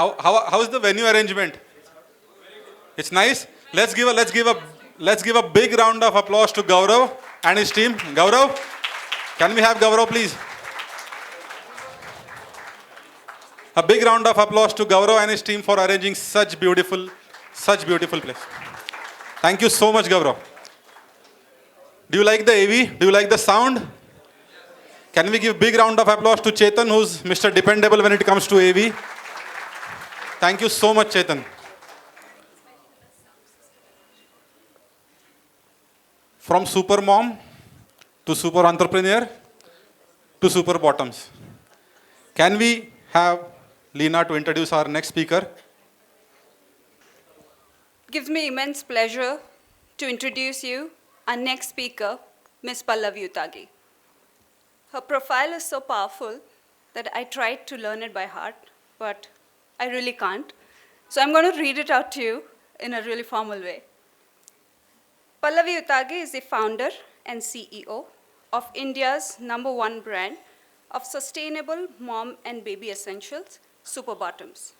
How is the venue arrangement? It's nice. Let's give a big round of applause to Gaurav and his team. Gaurav, can we have Gaurav, please? A big round of applause to Gaurav and his team for arranging such beautiful place. Thank you so much, Gaurav. Do you like the AV? Do you like the sound? Can we give big round of applause to Chetan, who's Mr. Dependable when it comes to AV? Thank you so much, Chetan. From super mom to super entrepreneur to super bottoms. Can we have Leena to introduce our next speaker? Gives me immense pleasure to introduce you our next speaker, Ms. Pallavi Utagi. Her profile is so powerful that I tried to learn it by heart, but I really can't. So I'm going to read it out to you in a really formal way. Pallavi Utagi is the founder and CEO of India's #1 brand of sustainable mom and baby essentials, Super Bottoms.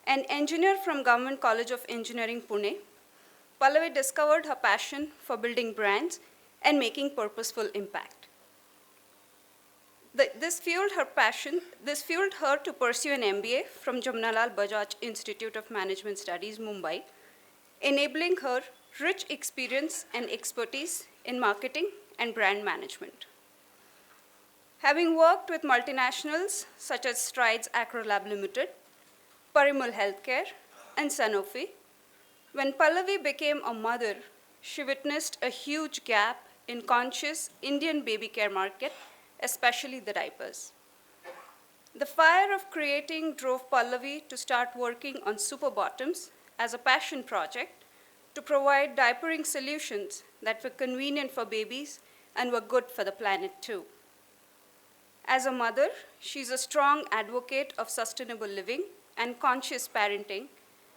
An engineer from Government College of Engineering, Pune, Pallavi discovered her passion for building brands and making purposeful impact. This fueled her to pursue an MBA from Jamnalal Bajaj Institute of Management Studies, Mumbai, enabling her rich experience and expertise in marketing and brand management. Having worked with multinationals such as Strides Acrolab Limited, Parimal Healthcare, and Sanofi, when Pallavi became a mother, she witnessed a huge gap in conscious Indian baby care market, especially the diapers. The fire of creating drove Pallavi to start working on Super Bottoms as a passion project to provide diapering solutions that were convenient for babies and were good for the planet too. As a mother, she's a strong advocate of sustainable living and conscious parenting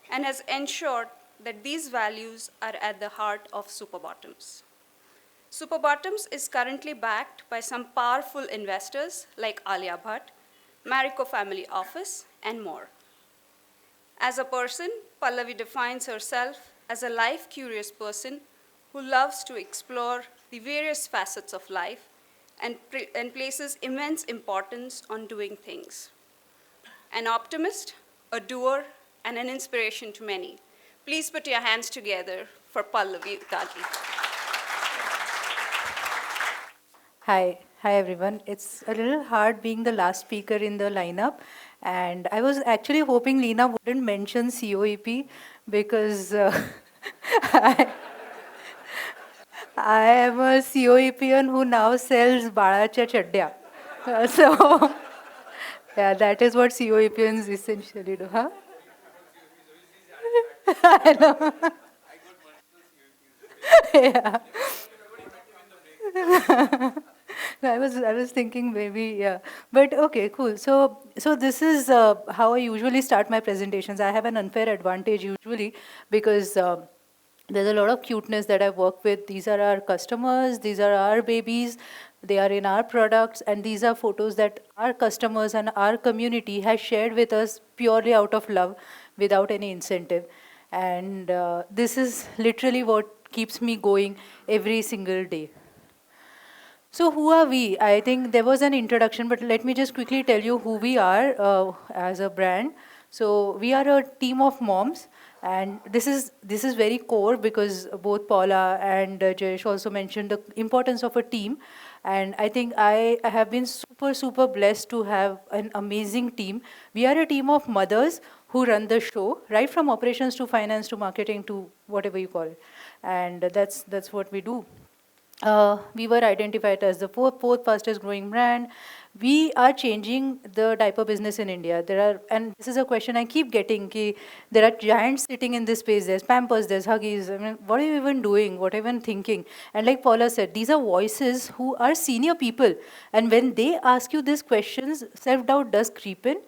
and has ensured that these values are at the heart of Super Bottoms. Super Bottoms is currently backed by some powerful investors like Alia Bhatt, Marico Family Office, and more. As a person, Pallavi defines herself as a life-curious person who loves to explore the various facets of life and places immense importance on doing things. An optimist, a doer, and an inspiration to many. Please put your hands together for Pallavi Utagi. Hi everyone. It's a little hard being the last speaker in the lineup, and I was actually hoping Leena wouldn't mention COEP because I am a COEPian who now sells Balacha Chadya. So, yeah, that is what COEPians essentially do, huh? I know. Yeah. I was thinking maybe, yeah, but okay, cool. So this is how I usually start my presentations. I have an unfair advantage usually because there's a lot of cuteness that I work with. These are our customers, these are our babies, they are in our products, and these are photos that our customers and our community has shared with us purely out of love, without any incentive. And this is literally what keeps me going every single day. So who are we? I think there was an introduction, but let me just quickly tell you who we are as a brand. So we are a team of moms, and this is very core because both Paula and Jayesh also mentioned the importance of a team. And I think I have been super blessed to have an amazing team. We are a team of mothers who run the show, right from operations to finance to marketing to whatever you call it. And that's what we do. We were identified as the fourth fastest growing brand. We are changing the diaper business in India. And this is a question I keep getting, there are giants sitting in this space, there's Pampers, there's Huggies. I mean, what are you even doing? What are you even thinking? And like Paula said, these are voices who are senior people. And when they ask you these questions, self-doubt does creep in.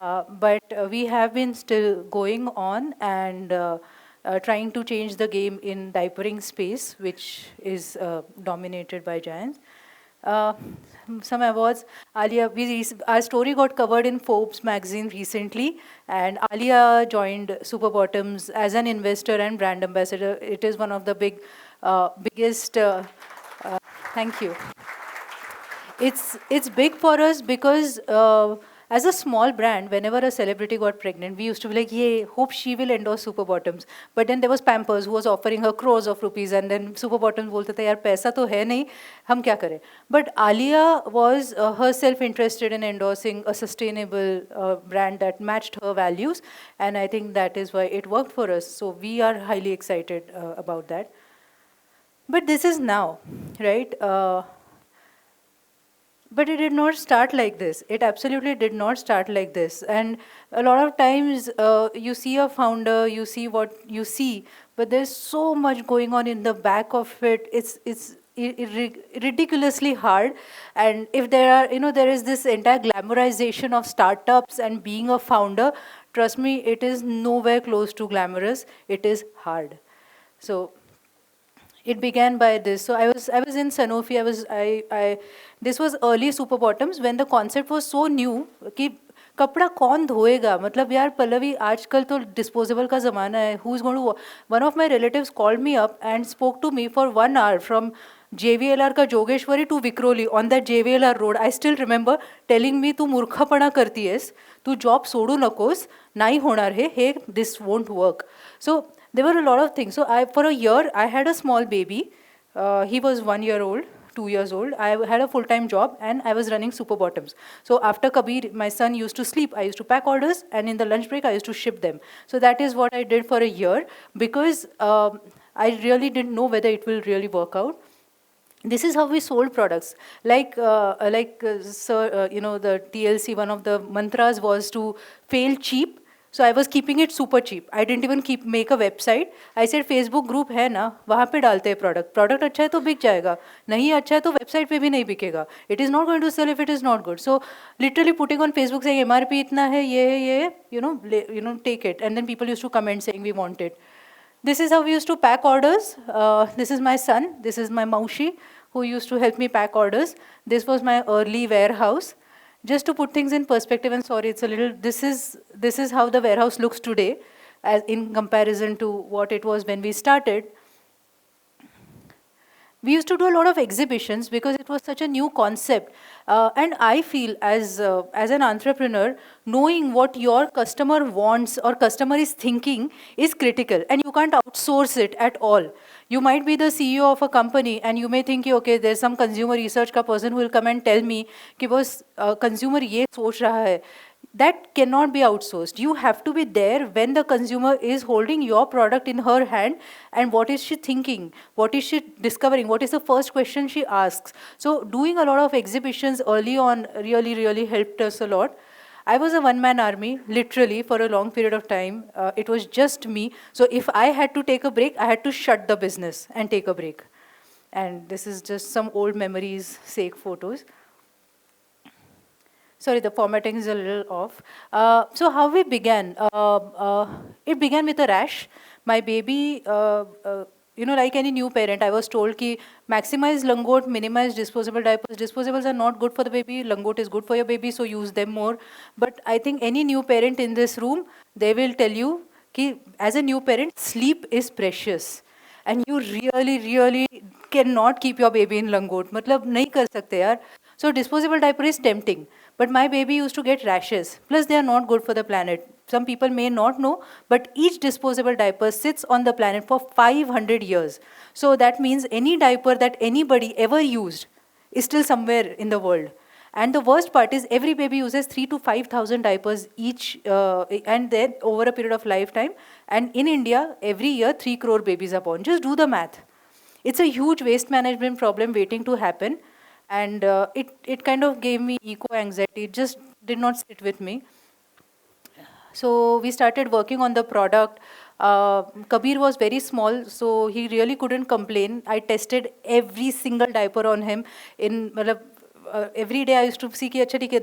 But we have been still going on and trying to change the game in diapering space, which is dominated by giants. some awards. Alia, our story got covered in Forbes magazine recently, and Alia joined Super Bottoms as an investor and brand ambassador. It is one of the biggest. Uh, Thank you. It's big for us because as a small brand, whenever a celebrity got pregnant, we used to be like, "Yay! Hope she will endorse Super Bottoms." But then there was Pampers who was offering her crores of rupees, and then Super Bottoms बोलते थे यार पैसा तो है नहीं, हम क्या करें? But Alia was herself interested in endorsing a sustainable brand that matched her values, and I think that is why it worked for us. So we are highly excited about that. But this is now, right? But it did not start like this. It absolutely did not start like this. And a lot of times you see a founder, you see what you see, but there's so much going on in the back of it. It's ridiculously hard. And if there are, there is this entire glamorization of startups and being a founder, trust me, it is nowhere close to glamorous. It is hard. So it began by this. So I was in Sanofi. This was early Super Bottoms when the concept was so new कि कपड़ा कौन धोएगा मतलब यार पल्लवी आजकल तो disposable का ज़माना है. Who's going to? One of my relatives called me up and spoke to me for 1 hour from JVLR का Jogeshwari to Vikhroli on that JVLR road. I still remember telling me तू मूर्खपणा करती आहेस, तू जॉब सोडू नकोस, नाही होणार हे, this won't work. So there were a lot of things. So for a year, I had a small baby. He was 1 year old, 2 years old. I had a full-time job and I was running Super Bottoms. So after Kabir, my son used to sleep. I used to pack orders and in the lunch break, I used to ship them. So that is what I did for a year because I really didn't know whether it will really work out. This is how we sold products. Like sir, the TLC, one of the mantras was to fail cheap. So I was keeping it super cheap. I didn't even make a website. I said Facebook group है ना, वहाँ पे डालते हैं product. Product अच्छा है तो बिक जाएगा. नहीं अच्छा है तो website पे भी नहीं बिकेगा. It is not going to sell if it is not good. So literally putting on Facebook saying MRP इतना है, ये, take it. And then people used to comment saying we want it. This is how we used to pack orders. This is my son. This is my Maushi who used to help me pack orders. This was my early warehouse. Just to put things in perspective, and sorry, it's a little, this is how the warehouse looks today as in comparison to what it was when we started. We used to do a lot of exhibitions because it was such a new concept. And I feel as an entrepreneur, knowing what your customer wants or customer is thinking is critical. And you can't outsource it at all. You might be the CEO of a company and you may think, okay, there's some consumer research ka person who will come and tell me कि boss consumer ये सोच रहा है. That cannot be outsourced. You have to be there when the consumer is holding your product in her hand and what is she thinking? What is she discovering? What is the first question she asks? So doing a lot of exhibitions early on really, really helped us a lot. I was a one-man army, literally, for a long period of time. It was just me. So if I had to take a break, I had to shut the business and take a break. And this is just some old memories, sake photos. Sorry, the formatting is a little off. So how we began? It began with a rash. My baby, like any new parent, I was told ki maximize langot, minimize disposable diapers. Disposables are not good for the baby. Langot is good for your baby, so use them more. But I think any new parent in this room, they will tell you ki as a new parent, sleep is precious. And you really, really cannot keep your baby in langot. Matlab nahi kar sakte yaar. So disposable diaper is tempting. But my baby used to get rashes. Plus, they are not good for the planet. Some people may not know, but each disposable diaper sits on the planet for 500 years. So that means any diaper that anybody ever used is still somewhere in the world. And the worst part is every baby uses 3,000 to 5,000 diapers each, and then over a period of lifetime. And in India, every year 3 crore babies are born. Just do the math. It's a huge waste management problem waiting to happen. And it kind of gave me eco-anxiety. It just did not sit with me. So we started working on the product. Kabir was very small, so he really couldn't complain. I tested every single diaper on him. Every day I used to see,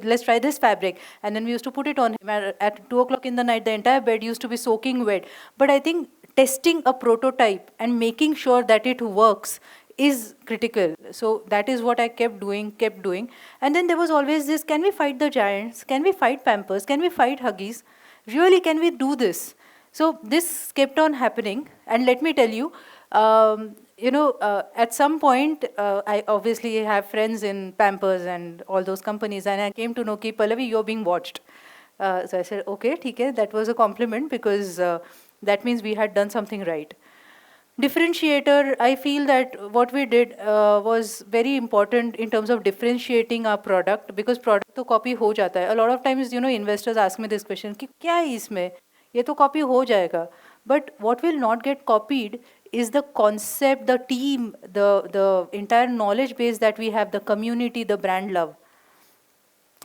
let's try this fabric. And then we used to put it on him. At 2 o'clock in the night, the entire bed used to be soaking wet. But I think testing a prototype and making sure that it works is critical. So that is what I kept doing. And then there was always this, can we fight the giants? Can we fight Pampers? Can we fight Huggies? Really, can we do this? So this kept on happening. And let me tell you, at some point, I obviously have friends in Pampers and all those companies, and I came to know, ki Pallavi, you're being watched. So I said, okay, theek hai, that was a compliment because that means we had done something right. Differentiator, I feel that what we did was very important in terms of differentiating our product because product to copy ho jata hai. A lot of times, investors ask me this question, ki kya hai isme? Ye to copy ho jayega. But what will not get copied is the concept, the team, the entire knowledge base that we have, the community, the brand love.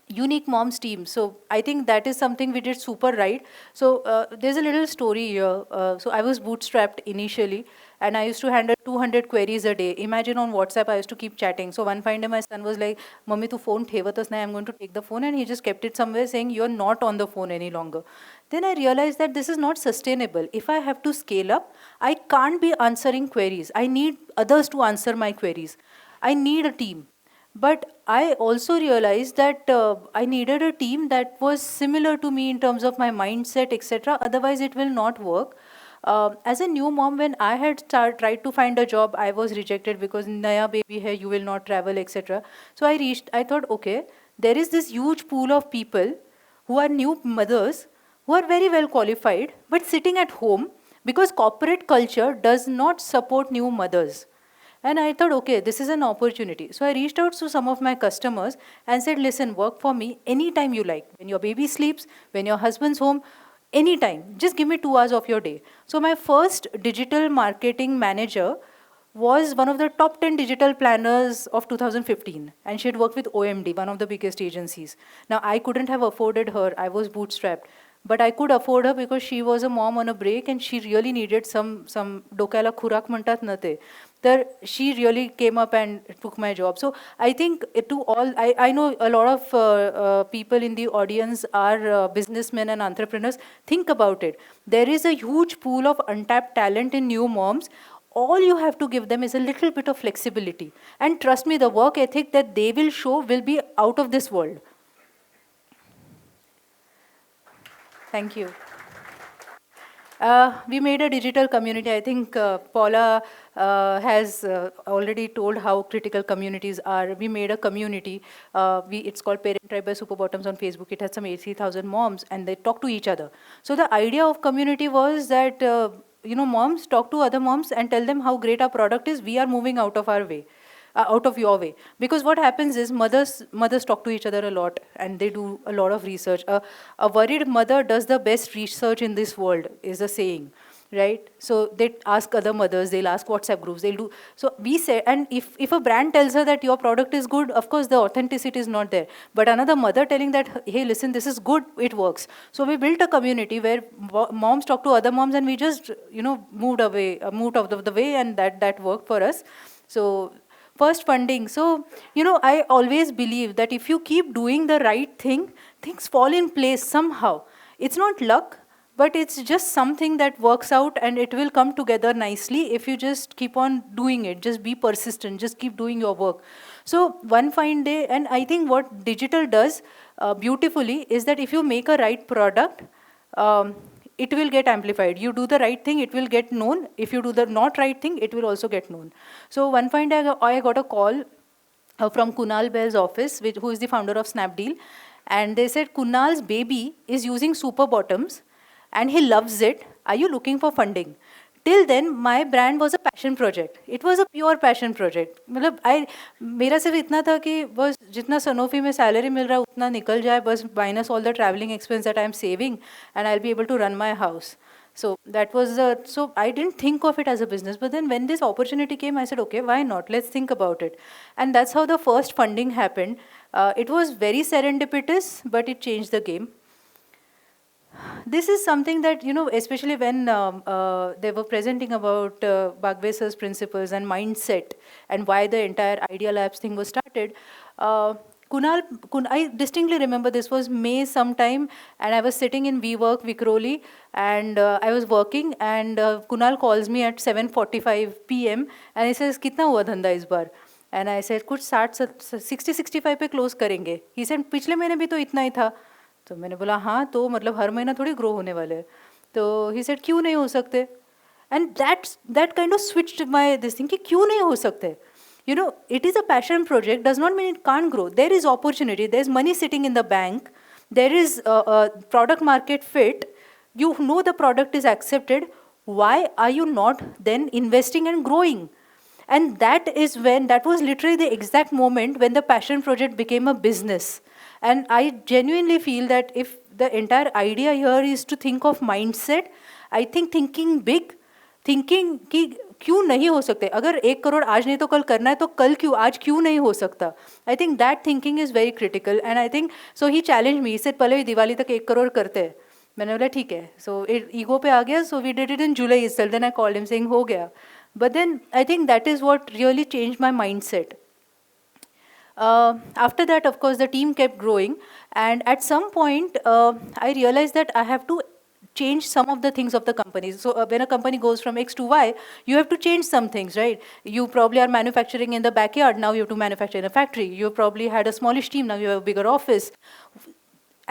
Unique moms team. So I think that is something we did super right. So there's a little story here. So I was bootstrapped initially and I used to handle 200 queries a day. Imagine on WhatsApp, I used to keep chatting. So one fine day my son was like, Mummy, tu phone thevatas nahi, I'm going to take the phone. And he just kept it somewhere saying, you're not on the phone any longer. Then I realized that this is not sustainable. If I have to scale up, I can't be answering queries. I need others to answer my queries. I need a team. But I also realized that I needed a team that was similar to me in terms of my mindset, etc. Otherwise, it will not work. As a new mom, when I had tried to find a job, I was rejected because naya baby hai, you will not travel, etc. So I thought, okay, there is this huge pool of people who are new mothers, who are very well qualified, but sitting at home because corporate culture does not support new mothers. And I thought, okay, this is an opportunity. So I reached out to some of my customers and said, listen, work for me anytime you like. When your baby sleeps, when your husband's home, anytime. Just give me 2 hours of your day. So my first digital marketing manager was one of the top 10 digital planners of 2015. And she had worked with OMD, one of the biggest agencies. Now, I couldn't have afforded her. I was bootstrapped. But I could afford her because she was a mom on a break and she really needed some dokala khurak mantat na te. She really came up and took my job. So I think I know a lot of people in the audience are businessmen and entrepreneurs. Think about it. There is a huge pool of untapped talent in new moms. All you have to give them is a little bit of flexibility. And trust me, the work ethic that they will show will be out of this world. Thank you. We made a digital community. I think Paula has already told how critical communities are. We made a community. It's called Parent Tribe by Super Bottoms on Facebook. It has some 80,000 moms and they talk to each other. So the idea of community was that, moms talk to other moms and tell them how great our product is. We are moving out of our way. Out of your way. Because what happens is mothers talk to each other a lot and they do a lot of research. A worried mother does the best research in this world, is a saying, right? So they ask other mothers, they'll ask WhatsApp groups, they'll do. So we say, and if a brand tells her that your product is good, of course the authenticity is not there. But another mother telling that, hey, listen, this is good, it works. So we built a community where moms talk to other moms and we just, moved out of the way and that worked for us. So first, funding. So, I always believe that if you keep doing the right thing, things fall in place somehow. It's not luck, but it's just something that works out and it will come together nicely if you just keep on doing it. Just be persistent, just keep doing your work. So one fine day, and I think what digital does beautifully is that if you make a right product, it will get amplified. You do the right thing, it will get known. If you do the not right thing, it will also get known. So one fine day, I got a call from Kunal Bell's office, who is the founder of Snapdeal. And they said, Kunal's baby is using super bottoms and he loves it. Are you looking for funding? Till then, my brand was a passion project. It was a pure passion project. मेरा सिर्फ इतना था कि बस जितना Sanofi में salary मिल रहा है उतना निकल जाए बस minus all the traveling expense that I'm saving and I'll be able to run my house. So that was so I didn't think of it as a business. But then when this opportunity came, I said, okay, why not? Let's think about it. And that's how the first funding happened. It was very serendipitous, but it changed the game. This is something that, especially when they were presenting about Bagbeser's principles and mindset and why the entire Idea Labs thing was started, I distinctly remember this was May sometime, and I was sitting in WeWork, Vikroli, and I was working, and Kunal calls me at 7:45 p.m. and he says, "कितना हुआ धंधा इस बार?" And I said, "कुछ 60-65 पे close करेंगे." He said, "पिछले महीने भी तो इतना ही था." तो मैंने बोला, हाँ तो मतलब हर महीना थोड़ी ग्रो होने वाले हैं. तो he said, क्यों नहीं हो सकते? And that kind of switched my this thing कि क्यों नहीं हो सकते? You know, it is a passion project, does not mean it can't grow. There is opportunity, there's money sitting in the bank, there is a product market fit, you know the product is accepted, why are you not then investing and growing? And that was literally the exact moment when the passion project became a business. And I genuinely feel that if the entire idea here is to think of mindset, I think thinking big, thinking कि क्यों नहीं हो सकते, अगर 1 करोड़ आज नहीं तो कल करना है तो कल क्यों, आज क्यों नहीं हो सकता. आई think that thinking is very critical. And I think so he challenge me, इससे पहले दिवाली तक 1 करोड़ करते हैं. मैंने बोला ठीक है. सो ईगो पे आ गया. So we did it in July itself. Then I called him saying हो गया. But then I think that is what really change my mind set. After that, of course, the team kept growing, and at some point, I realized that I have to change some of the things of the company. So when a company goes from X to Y, you have to change some things, right? You probably are manufacturing in the backyard, now you have to manufacture in a factory. You probably had a smallish team, now you have a bigger office.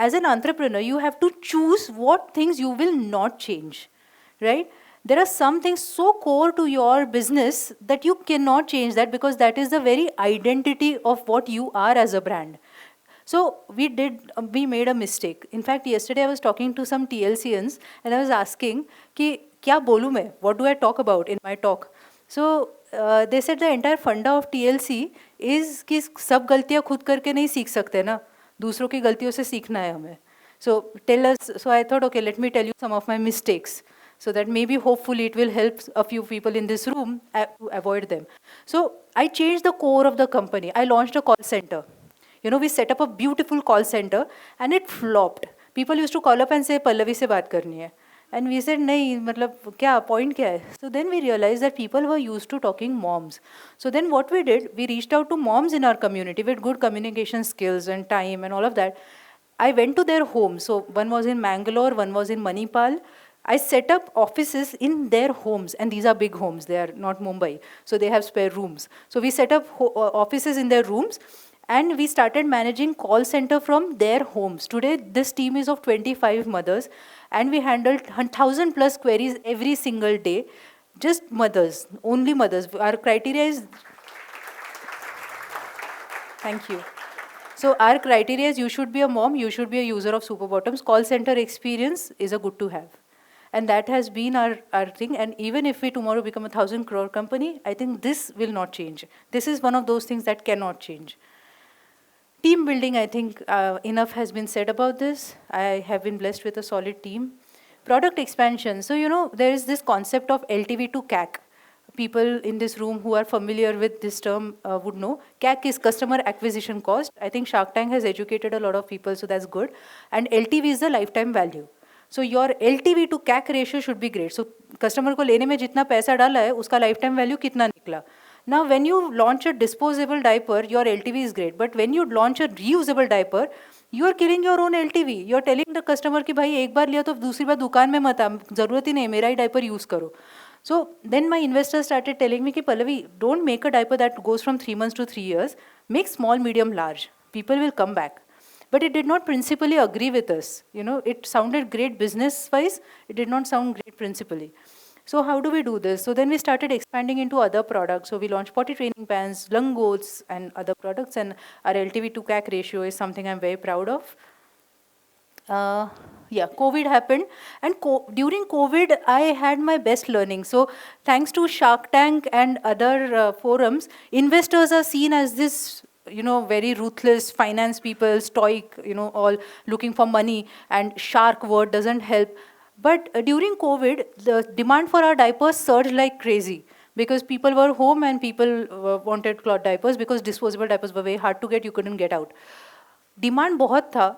As an entrepreneur, you have to choose what things you will not change, right? There are some things so core to your business that you cannot change that, because that is the very identity of what you are as a brand. So we made a mistake. In fact, yesterday I was talking to some TLCians and I was asking कि क्या बोलूँ मैं? What do I talk about in my talk? So they said the entire funda of TLC is कि सब गलतियाँ खुद करके नहीं सीख सकते ना, दूसरों की गलतियों से सीखना है हमें. So tell us. So I thought, okay, let me tell you some of my mistakes, so that maybe hopefully it will help a few people in this room to avoid them. So I changed the core of the company. I launched a call center. You know, we set up a beautiful call center and it flopped. People used to call up and say, Pallavi se baat karni hai. And we said, nahi, matlab, kya, point kya hai? So then we realized that people were used to talking moms. So then what we did, we reached out to moms in our community with good communication skills and time and all of that. I went to their homes. So one was in Mangalore, one was in Manipal. I set up offices in their homes, and these are big homes, they are not Mumbai, so they have spare rooms. So we set up offices in their rooms, and we started managing call center from their homes. Today, this team is of 25 mothers, and we handled 1,000 plus queries every single day. Just mothers, only mothers. Our criteria is... Thank you. So our criteria is you should be a mom, you should be a user of Super Bottoms. Call center experience is a good to have. And that has been our thing. And even if we tomorrow become a 1,000 crore company, I think this will not change. This is one of those things that cannot change. Team building, I think enough has been said about this. I have been blessed with a solid team. Product expansion. So, you know, there is this concept of LTV to CAC. People in this room who are familiar with this term would know. CAC is customer acquisition cost. I think Shark Tank has educated a lot of people, so that's good. And LTV is the lifetime value. So your LTV to CAC ratio should be great. So customer को लेने में जितना पैसा डाला है, उसका lifetime value कितना निकला. Now when you launch a disposable diaper, your LTV is great. But when you launch a reusable diaper, you are killing your own LTV. You are telling the customer कि भाई एक बार लिया तो दूसरी बार दुकान में मत आ, ज़रूरत ही नहीं, मेरा ही diaper use करो. So then my investors started telling me कि Pallavi, don't make a diaper that goes from 3 months to 3 years. Make small, medium, large. People will come back. But it did not principally agree with us. You know, it sounded great business-wise. It did not sound great principally. So how do we do this? So then we started expanding into other products. So we launched potty training pants, lungots, and other products. And our LTV to CAC ratio is something I'm very proud of. Yeah, COVID happened. And during COVID, I had my best learning. So thanks to Shark Tank and other forums, investors are seen as this, you know, very ruthless finance people, stoic, you know, all looking for money, and shark word doesn't help. But during COVID, the demand for our diapers surged like crazy because people were home and people wanted cloth diapers because disposable diapers were very hard to get, you couldn't get out. Demand बहुत था,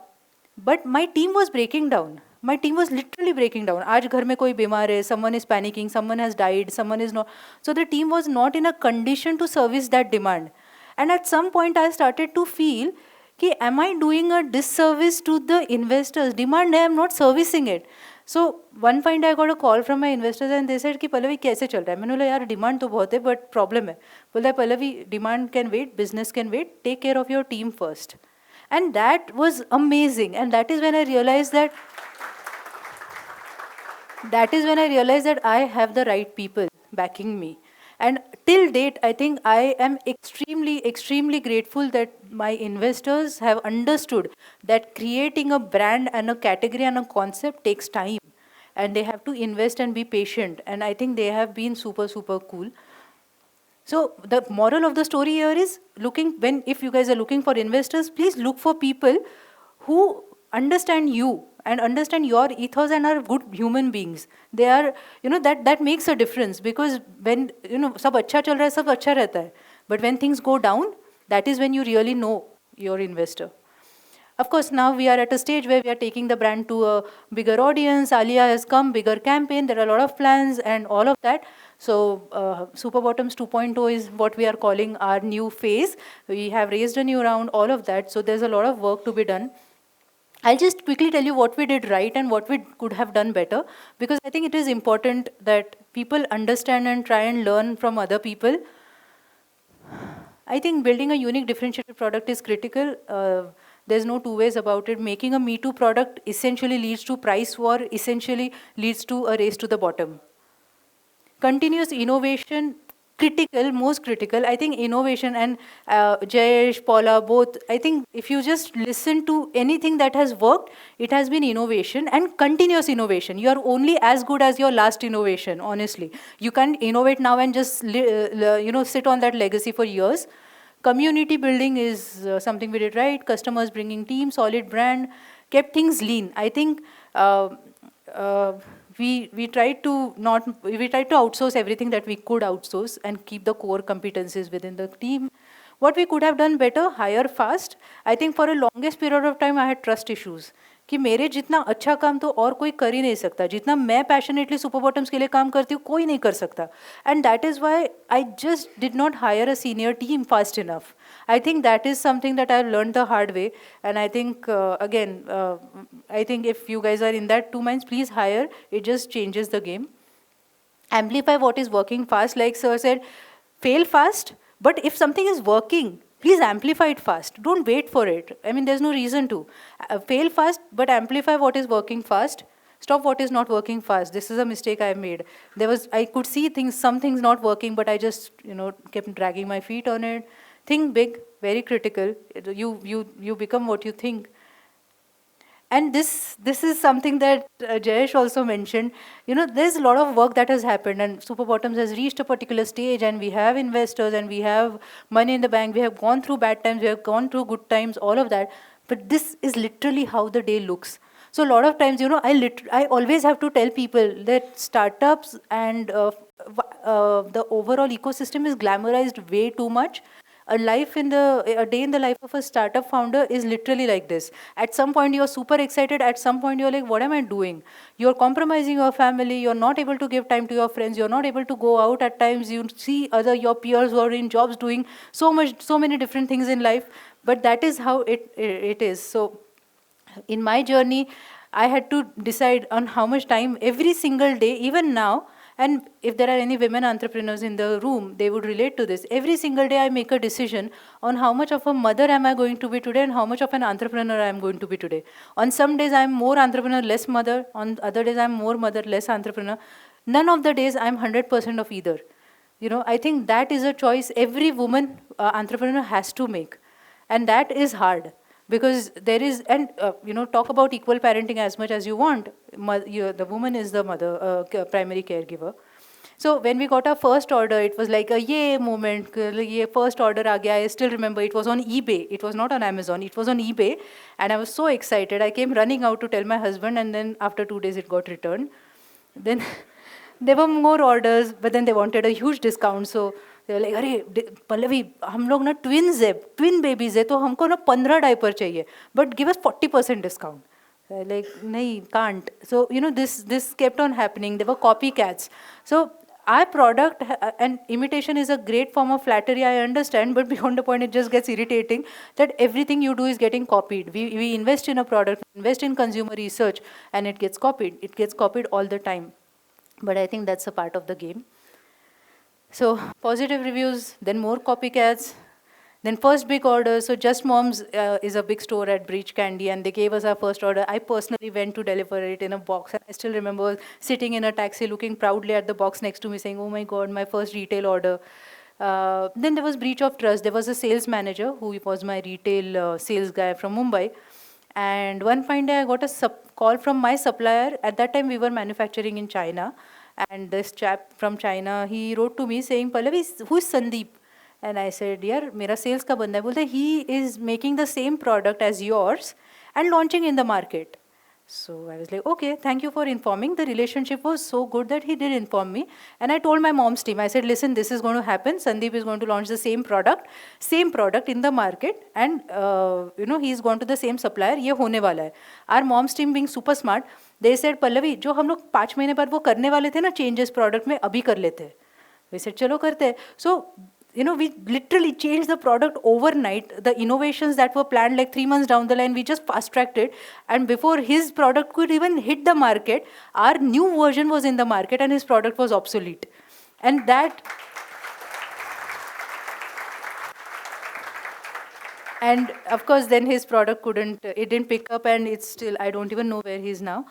but my team was breaking down. My team was literally breaking down. आज घर में कोई बीमार है, someone is panicking, someone has died, someone is not. So the team was not in a condition to service that demand. And at some point, I started to feel कि am I doing a disservice to the investors? Demand है, I'm not servicing it. So one fine day I got a call from my investors and they said कि पल्लवी कैसे चल रहा है? मैंने बोला यार डिमांड तो बहुत है but problem है. बोला Pallavi demand can wait, business can wait, take care of your team first. And that was amazing, and that is when I realized that I have the right people backing me. And till date, I think I am extremely, extremely grateful that my investors have understood that creating a brand and a category and a concept takes time. And they have to invest and be patient. And I think they have been super, super cool. So the moral of the story here is if you guys are looking for investors, please look for people who understand you and understand your ethos and are good human beings. They are, that makes a difference, because when, सब अच्छा चल रहा है, सब अच्छा रहता है. But when things go down, that is when you really know your investor. Of course, now we are at a stage where we are taking the brand to a bigger audience. Alia has come, bigger campaign. There are a lot of plans and all of that. So Super Bottoms 2.0 is what we are calling our new phase. We have raised a new round, all of that. So there's a lot of work to be done. I'll just quickly tell you what we did right and what we could have done better, because I think it is important that people understand and try and learn from other people. I think building a unique differentiated product is critical. There's no two ways about it. Making a Me Too product essentially leads to price war, essentially leads to a race to the bottom. Continuous innovation, critical, most critical. I think innovation, and Jayesh, Paula, both, I think if you just listen to anything that has worked, it has been innovation and continuous innovation. You are only as good as your last innovation, honestly. You can't innovate now and just sit on that legacy for years. Community building is something we did right. Customers bringing team, solid brand, kept things lean. I think we tried to outsource everything that we could outsource and keep the core competencies within the team. What we could have done better, hire fast. I think for a longest period of time I had trust issues. कि मेरे जितना अच्छा काम तो और कोई कर ही नहीं सकता, जितना मैं पैशनेटली सुपर बॉटम्स के लिए काम करती हूँ कोई नहीं कर सकता. And that is why I just did not hire a senior team fast enough. I think that is something that I learned the hard way, and I think I think if you guys are in that two minds, please hire. It just changes the game. Amplify what is working fast, like sir said, fail fast, but if something is working, please amplify it fast. Don't wait for it. I mean, there's no reason to. Fail fast, but amplify what is working fast. Stop what is not working fast. This is a mistake I made. I could see some things not working, but I just, kept dragging my feet on it. Think big, very critical. You become what you think. And this is something that Jayesh also mentioned. There's a lot of work that has happened, and Super Bottoms has reached a particular stage, and we have investors, and we have money in the bank. We have gone through bad times, we have gone through good times, all of that. But this is literally how the day looks. So a lot of times, I always have to tell people that startups and the overall ecosystem is glamorized way too much. A day in the life of a startup founder is literally like this. At some point you're super excited, at some point you're like, what am I doing? You're compromising your family, you're not able to give time to your friends, you're not able to go out at times. You see your peers who are in jobs doing so many different things in life, but that is how it is. So in my journey, I had to decide on how much time every single day, even now. And if there are any women entrepreneurs in the room, they would relate to this. Every single day I make a decision on how much of a mother am I going to be today and how much of an entrepreneur I am going to be today. On some days I'm more entrepreneur, less mother. On other days I'm more mother, less entrepreneur. None of the days I'm 100% of either. I think that is a choice every woman entrepreneur has to make. And that is hard. Because there is, and talk about equal parenting as much as you want. The woman is the mother, primary caregiver. So when we got our first order, it was like a yay moment. First order aa gaya. I still remember it was on eBay. It was not on Amazon. It was on eBay. And I was so excited. I came running out to tell my husband, and then after 2 days it got returned. Then there were more orders, but then they wanted a huge discount. So they were like, अरे पल्लवी हम लोग ना twin babies है तो हमको ना 15 diaper चाहिए but give us 40% discount. Like नहीं, can't. So this kept on happening. There were copycats. So our product, and imitation is a great form of flattery, I understand, but beyond the point, it just gets irritating that everything you do is getting copied. We invest in a product, invest in consumer research, and it gets copied. It gets copied all the time. But I think that's a part of the game. So positive reviews, then more copycats, then first big order. So Just Moms is a big store at Breach Candy, and they gave us our first order. I personally went to deliver it in a box, and I still remember sitting in a taxi looking proudly at the box next to me saying, oh my God, my first retail order. Then there was breach of trust. There was a sales manager who was my retail sales guy from Mumbai. And one fine day I got a call from my supplier. At that time we were manufacturing in China. And this chap from China, he wrote to me saying, Pallavi, who's Sandeep? And I said, yaar, mera sales ka banda hai. Bolte, he is making the same product as yours and launching in the market. So I was like, okay, thank you for informing. The relationship was so good that he did inform me. And I told my mom's team, I said, listen, this is going to happen. Sandeep is going to launch the same product in the market. And, he's gone to the same supplier. Ye hone wala hai. Our mom's team being super smart, they said, Pallavi, जो हम लोग 5 महीने बाद वो करने वाले थे ना changes product में अभी कर लेते हैं. We said, चलो करते हैं. So, we literally changed the product overnight. The innovations that were planned like 3 months down the line, we just fast-tracked it. And before his product could even hit the market, our new version was in the market and his product was obsolete. And that... And of course, then his product it didn't pick up, and it's still, I don't even know where he is now.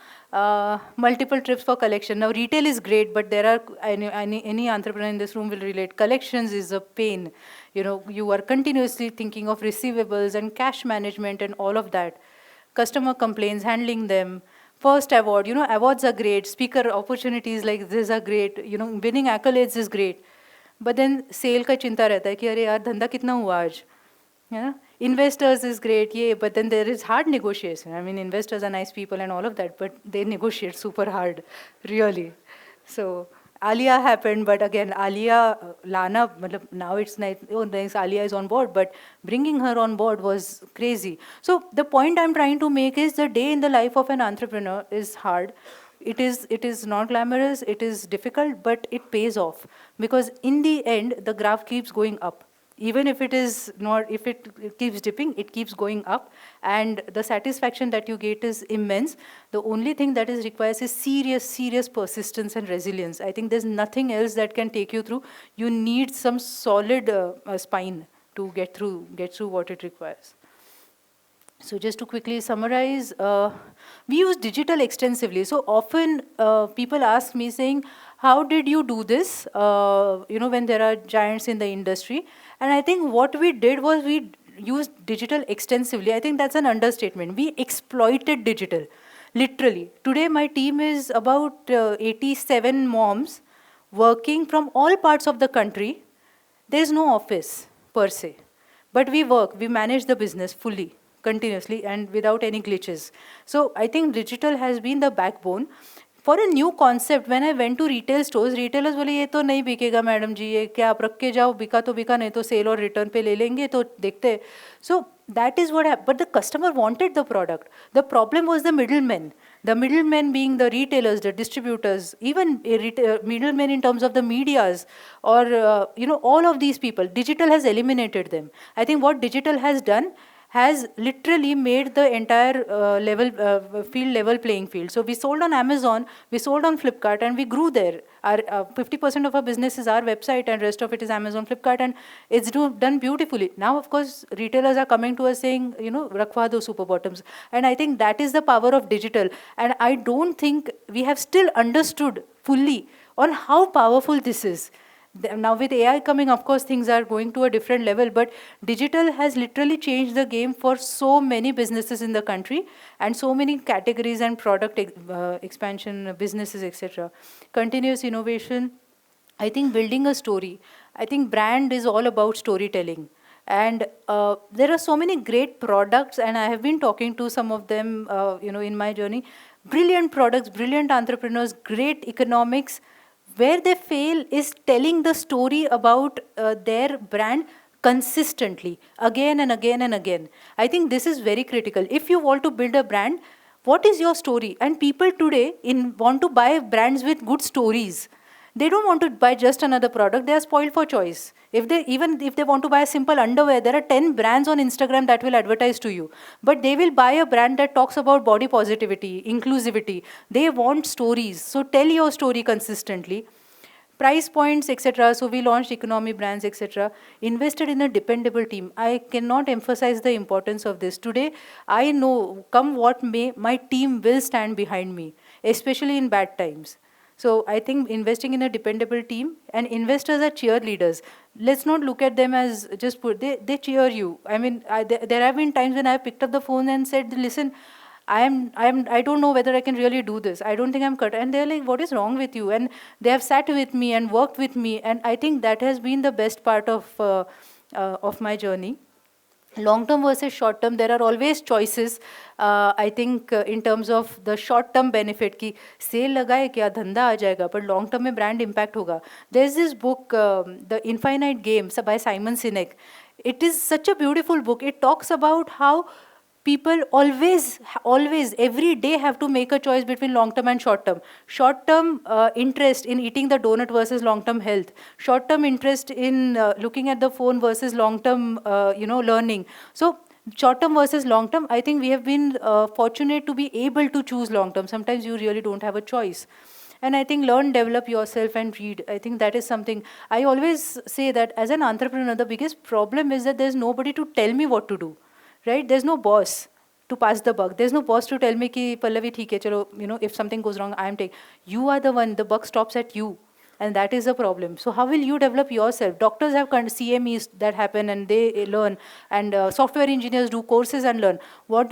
Multiple trips for collection. Now, retail is great, but there are, any entrepreneur in this room will relate. Collections is a pain. You are continuously thinking of receivables and cash management and all of that. Customer complaints, handling them. First award, awards are great. Speaker opportunities like this are great. Winning accolades is great. But then sale ka chinta rehta hai ki, अरे यार धंधा कितना हुआ आज? Investors is great, yeah, but then there is hard negotiation. I mean, investors are nice people and all of that, but they negotiate super hard, really. So Alia happened, but again, Alia, Lana, now it's nice, Alia is on board, but bringing her on board was crazy. So the point I'm trying to make is the day in the life of an entrepreneur is hard. It is not glamorous, it is difficult, but it pays off. Because in the end, the graph keeps going up. Even if it is not, if it keeps dipping, it keeps going up, and the satisfaction that you get is immense. The only thing that is required is serious persistence and resilience. I think there's nothing else that can take you through. You need some solid spine to get through what it requires. So just to quickly summarize, we use digital extensively. So often people ask me saying, how did you do this, when there are giants in the industry? And I think what we did was we used digital extensively. I think that's an understatement. We exploited digital, literally. Today my team is about 87 moms working from all parts of the country. There's no office per se, but we manage the business fully, continuously, and without any glitches. So I think digital has been the backbone. For a new concept, when I went to retail stores, retailers बोले ये तो नहीं बिकेगा madam जी, ये क्या आप रख के जाओ, बिका तो बिका, नहीं तो सेल और रिटर्न पे ले लेंगे, तो देखते. So that is what happened. But the customer wanted the product. The problem was the middlemen. The middlemen being the retailers, the distributors, even middlemen in terms of the medias, or all of these people. Digital has eliminated them. I think what digital has done has literally made the entire level playing field. So we sold on Amazon, we sold on Flipkart, and we grew there. Our 50% of our business is our website, and rest of it is Amazon, Flipkart, and it's done beautifully. Now, of course, retailers are coming to us saying, rakhwa do super bottoms. And I think that is the power of digital. And I don't think we have still understood fully on how powerful this is. Now with AI coming, of course, things are going to a different level, but digital has literally changed the game for so many businesses in the country, and so many categories and product expansion, businesses, etc. Continuous innovation. I think building a story. I think brand is all about storytelling. And there are so many great products, and I have been talking to some of them, in my journey. Brilliant products, brilliant entrepreneurs, great economics. Where they fail is telling the story about their brand consistently, again and again and again. I think this is very critical. If you want to build a brand, what is your story? And people today want to buy brands with good stories. They don't want to buy just another product. They are spoiled for choice. Even if they want to buy a simple underwear, there are 10 brands on Instagram that will advertise to you. But they will buy a brand that talks about body positivity, inclusivity. They want stories. So tell your story consistently. Price points, etc. So we launched economy brands, etc. Invested in a dependable team. I cannot emphasize the importance of this. Today, I know, come what may, my team will stand behind me, especially in bad times. So I think investing in a dependable team, and investors are cheerleaders. Let's not look at them as just they cheer you. I mean, there have been times when I have picked up the phone and said, listen, I don't know whether I can really do this. I don't think I'm cut. And they're like, what is wrong with you? And they have sat with me and worked with me. And I think that has been the best part of my journey. Long term versus short term, there are always choices. I think in terms of the short term benefit, कि sale लगाए क्या धंधा आ जाएगा, but long term में brand impact होगा. There's this book, The Infinite Game, by Simon Sinek. It is such a beautiful book. It talks about how people always, every day have to make a choice between long term and short term. Short term interest in eating the donut versus long term health. Short term interest in looking at the phone versus long term, learning. So short term versus long term, I think we have been fortunate to be able to choose long term. Sometimes you really don't have a choice. And I think learn, develop yourself and read. I think that is something. I always say that as an entrepreneur, the biggest problem is that there's nobody to tell me what to do. Right? There's no boss to pass the buck. There's no boss to tell me ki Pallavi theek hai, chalo, if something goes wrong, I am taking. You are the one, the buck stops at you. And that is the problem. So how will you develop yourself? Doctors have CMEs that happen and they learn. And software engineers do courses and learn. How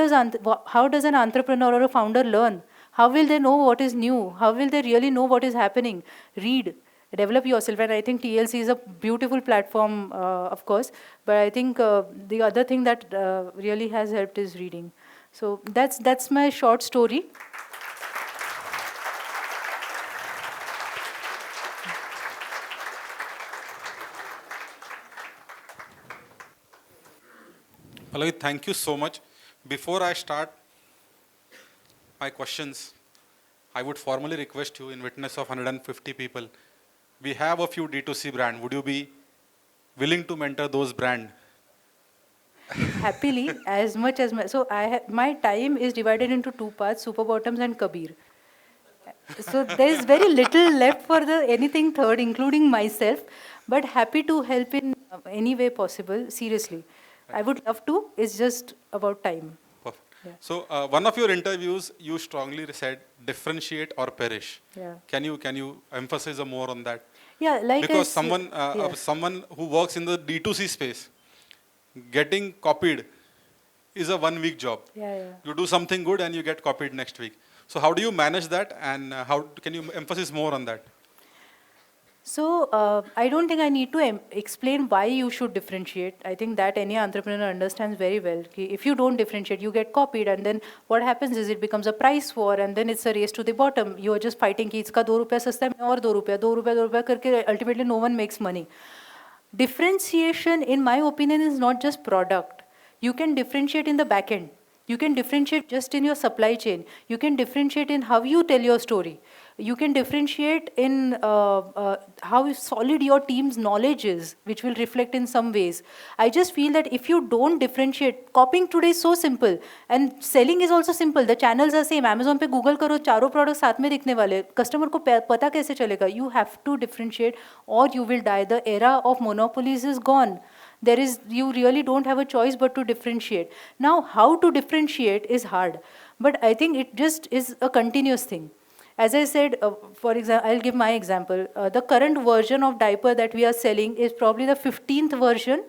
does an entrepreneur or a founder learn? How will they know what is new? How will they really know what is happening? Read. Develop yourself, and I think TLC is a beautiful platform, of course, but I think the other thing that really has helped is reading. So that's my short story. Pallavi, thank you so much. Before I start my questions, I would formally request you, in witness of 150 people, we have a few D2C brand. Would you be willing to mentor those brand? Happily, as much as so my time is divided into two parts: Super Bottoms and Kabir. So there is very little left for anything third, including myself. But happy to help in any way possible. Seriously, I would love to. It's just about time. Perfect. Yeah. So one of your interviews, you strongly said differentiate or perish. Yeah. Can you emphasize more on that? Yeah, like Because yeah. someone who works in the D2C space, getting copied is a 1 week job. Yeah. You do something good and you get copied next week. So how do you manage that, and how can you emphasize more on that? So I don't think I need to explain why you should differentiate. I think that any entrepreneur understands very well. If you don't differentiate, you get copied, and then what happens is it becomes a price war, and then it's a race to the bottom. You are just fighting कि इसका 2 रुपया सस्ता है और 2 रुपया 2 रुपया 2 रुपया करके ultimately no one makes money. Differentiation, in my opinion, is not just product. You can differentiate in the back end. You can differentiate just in your supply chain. You can differentiate in how you tell your story. You can differentiate in how solid your team's knowledge is, which will reflect in some ways. I just feel that if you don't differentiate, copying today is so simple, and selling is also simple. The channels are same. Amazon पे Google करो, चारों products साथ में दिखने वाले. Customer को पता कैसे चलेगा? You have to differentiate, or you will die. The era of monopolies is gone. You really don't have a choice but to differentiate. Now, how to differentiate is hard, but I think it just is a continuous thing. As I said, for example, I'll give my example. The current version of diaper that we are selling is probably the 15th version.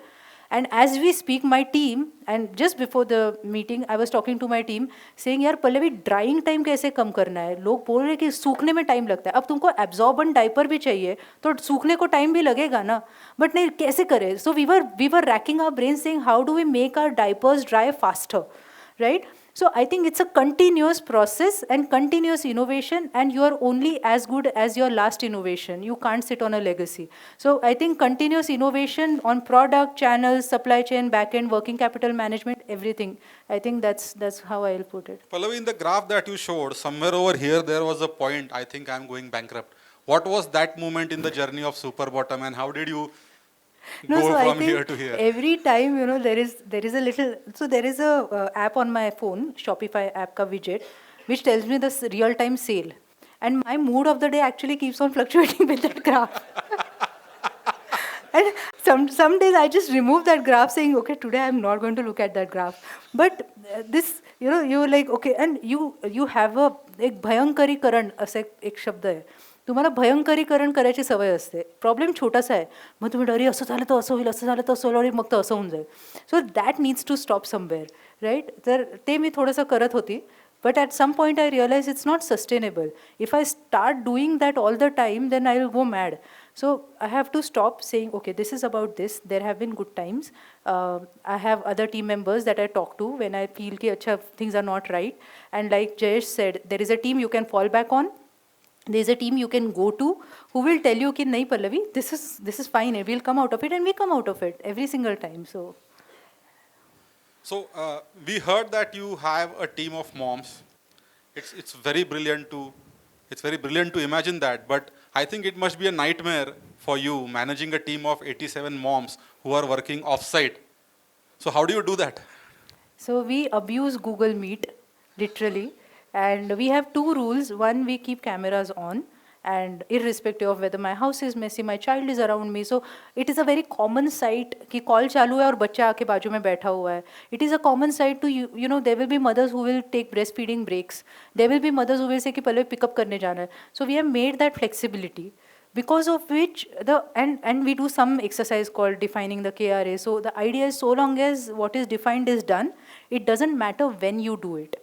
And as we speak, my team, and just before the meeting, I was talking to my team, saying, यार Pallavi drying time कैसे कम करना है? लोग बोल रहे हैं कि सूखने में time लगता है. अब तुमको absorbent diaper भी चाहिए, तो सूखने को time भी लगेगा ना. But नहीं, कैसे करें? So we were racking our brains saying, how do we make our diapers dry faster, right? So I think it's a continuous process and continuous innovation, and you are only as good as your last innovation. You can't sit on a legacy. So I think continuous innovation on product, channels, supply chain, backend, working capital management, everything. I think that's how I'll put it. Pallavi, in the graph that you showed, somewhere over here there was a point, I think I'm going bankrupt. What was that moment in the journey of Super Bottom, and how did you No, go so I from think here to here? every time, there is a little, so there is a app on my phone, Shopify app ka widget, which tells me the real time sale. And my mood of the day actually keeps on fluctuating with that graph. And some days I just remove that graph saying, okay, today I'm not going to look at that graph. But this, you're like, okay, and you have a एक भयंकरीकरण असं एक शब्द आहे. तुम्हाला भयंकरीकरण करायची सवय असते. Problem छोटासा आहे. मग तुम्ही अरे असं झालं तर असं होईल, असं झालं तर असं होईल, आणि मग तर असं होऊन जाईल. So that needs to stop somewhere, right? तर ते मी थोडंसं करत होती. But at some point, I realized it's not sustainable. If I start doing that all the time, then I will go mad. So I have to stop saying, okay, this is about this. There have been good times. I have other team members that I talk to when I feel ki acha, things are not right. And like Jayesh said, there is a team you can fall back on. There is a team you can go to who will tell you ki nahi Pallavi, this is fine. We'll come out of it, and we come out of it every single time. So we heard that you have a team of moms. It's very brilliant to imagine that, but I think it must be a nightmare for you managing a team of 87 moms who are working off-site. So how do you do that? So we abuse Google Meet, literally, and we have two rules. One, we keep cameras on, and irrespective of whether my house is messy, my child is around me. So it is a very common sight कि call चालू है और बच्चा आके बाजू में बैठा हुआ है. It is a common sight to you know, there will be mothers who will take breastfeeding breaks. There will be mothers who will say कि पहले pick up करने जाना है. So we have made that flexibility, because of which and we do some exercise called defining the KRA. So the idea is, so long as what is defined is done, it doesn't matter when you do it.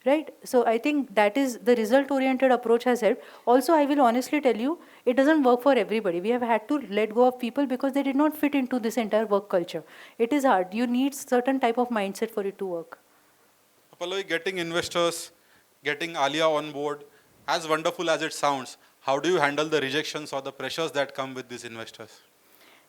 Right? So I think that is the result-oriented approach has helped. Also, I will honestly tell you, it doesn't work for everybody. We have had to let go of people because they did not fit into this entire work culture. It is hard. You need certain type of mindset for it to work. Pallavi, getting investors, getting Alia on board, as wonderful as it sounds, how do you handle the rejections or the pressures that come with these investors?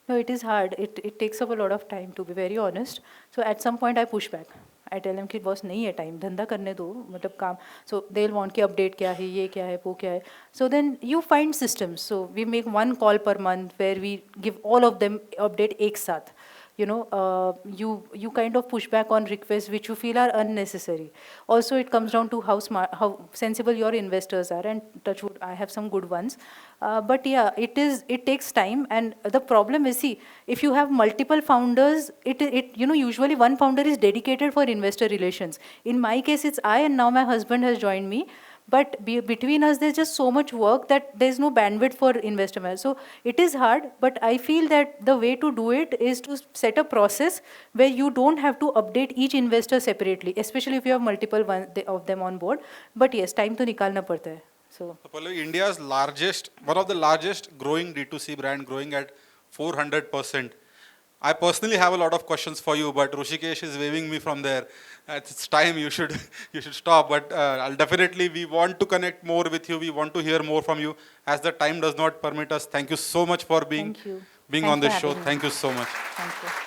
No, it is hard. It takes up a lot of time, to be very honest. So at some point I push back. I tell them कि boss नहीं है time, धंधा करने दो, मतलब काम. So they'll want कि update क्या है, ये क्या है, वो क्या है. So then you find systems. So we make one call per month where we give all of them update एक साथ. You kind of push back on requests which you feel are unnecessary. Also, it comes down to how smart, how sensible your investors are, and touch wood, I have some good ones. But yeah, it takes time, and the problem is, see, if you have multiple founders, usually one founder is dedicated for investor relations. In my case, it's I, and now my husband has joined me. But between us, there's just so much work that there's no bandwidth for investor management. So it is hard, but I feel that the way to do it is to set a process where you don't have to update each investor separately, especially if you have multiple of them on board. But yes, time to nikalna padta hai. So Pallavi, India's one of the largest growing D2C brand, growing at 400%. I personally have a lot of questions for you, but Rushikesh is waving me from there. It's time you should stop. But I'll definitely, we want to connect more with you. We want to hear more from you. As the time does not permit us, thank you so much for being thank you. being Thanks on this for show. having me. Thank you so much. Thank you.